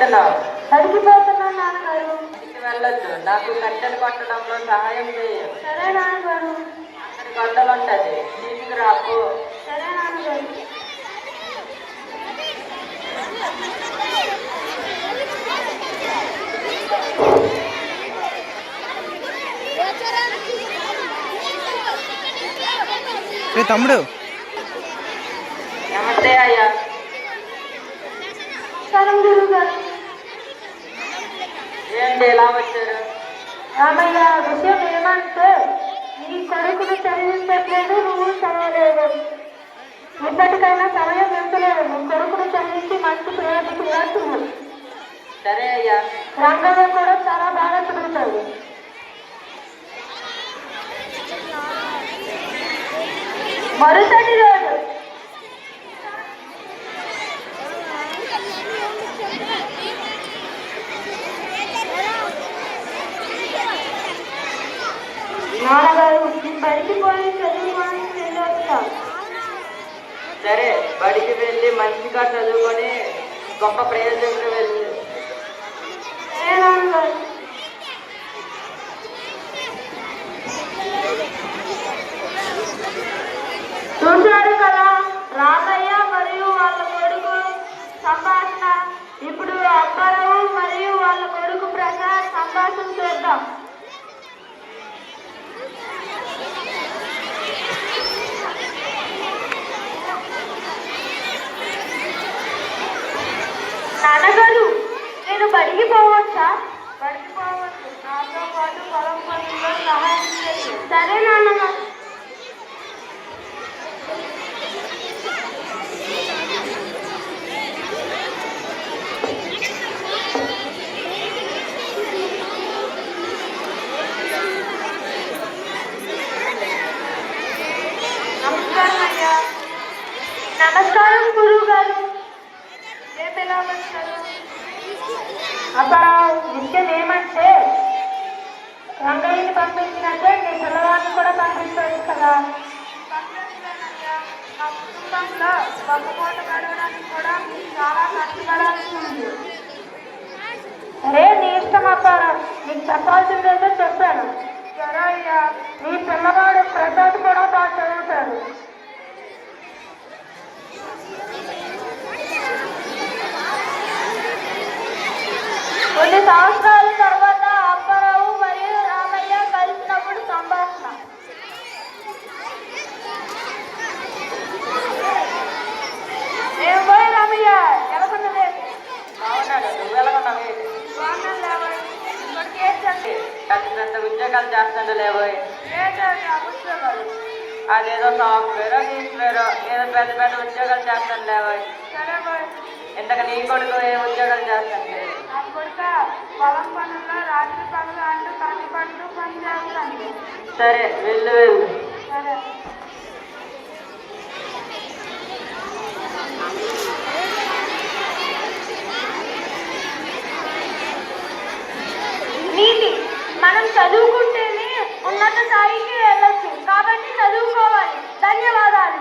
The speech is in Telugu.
ఎక్కడుంటున్నావు? అడిగిపోతున్నాను నాన్నగారు. వెళ్ళొద్దు, నాకు కట్టెలు కొట్టడంలో సహాయం చేయు. సరే నాన్నగారు. అక్కడి గొడ్డలు ఉంటది, తీసుకురాపు. సరే నాన్నగారు. తమ్ముడు నమస్తే అయ్యా. సరే గురువు గారు. ఏంటి ఎలా వచ్చారు? రామయ్య, విషయం ఏమంటే నీ కొడుకును చదివించట్లేదు, నువ్వు చదవలేదు. ఇప్పటికైనా సమయం ఎంతలేదు. నీ కొడుకును చదివించి మంచి ప్రయోజకులుగా చూడు. సరే అయ్యా. రంగయ్య కూడా చాలా బాగా చదువుతాడు. మరుసటి రోజు నాన్నగారు బడికి పోయి చదువు మాని వెళ్ళొస్తాం. సరే, బడికి వెళ్ళి మంచిగా చదువుకొని గొప్ప ప్రయోజకులు వెళ్ళి. సరే నాన్నగారు. చూశారు కదా రామయ్య మరియు వాళ్ళ కొడుకు సంభాషణ. ఇప్పుడు అప్పారావు మరియు వాళ్ళ కొడుకు ప్రసాద్ సంభాషణ చూద్దాం. నాన్నగారు, నేను బడికి పోవచ్చా? బడికి పోవచ్చు. నాతో పాటు పొలం పనుల్లో సహాయం చేసి. సరే నాన్నగారు. నమస్కారం అయ్యా. నమస్కారం గురువు గారు. రేపు ఎలా వచ్చారు? అబ్బారావు, విషయం ఏమంటే రంగయ్యని పంపించినట్టే నీ పిల్లవాడిని కూడా పంపించవచ్చు కదా. నా కుటుంబంలో గొప్ప పూట గడవడానికి కూడా చాలా కష్టపడాల్సి ఉంది. అరే నీ ఇష్టం అబ్బారావు, నీకు చెప్పాల్సిందేదో చెప్పాను. సరే అయ్యా. నీ పిల్లవాడు ప్రసాద్ కూడా బాగా చదువుతాడు. కొన్ని సంవత్సరాల తర్వాత అప్పారావు మరియు రామయ్య కలిసినప్పుడు సంభాషణ. ఏం పోయి రామయ్య, ఎలాగున్నదే? బాగున్నాడు, నువ్వు ఎలాగున్నావు? బాగున్నాను లేవోయ్. ఇప్పటికి ఏంటండి? పెద్ద పెద్ద ఉద్యోగాలు చేస్తుండే లేబోయ్. ఏంటండి ఆ ఉద్యోగాలు? అదేదో సాఫ్ట్వేరో గీఫ్ట్వేరో ఏదో పెద్ద పెద్ద ఉద్యోగాలు చేస్తాను లేబోయ్. సరే పోయి. ఇంతకు నీ కొడుకు ఏ ఉద్యోగాలు చేస్తాను? నా కొడుక పొలం పనుల్లో రాత్రి పనులు అంటూ కంటి పనులు పని చేస్తాను. సరే, వెళ్ళు. సరే. నీతి, మనం చదువుకుంటేనే ఉన్నత స్థాయికి వెళ్ళొచ్చు. కాబట్టి చదువుకోవాలి. ధన్యవాదాలు.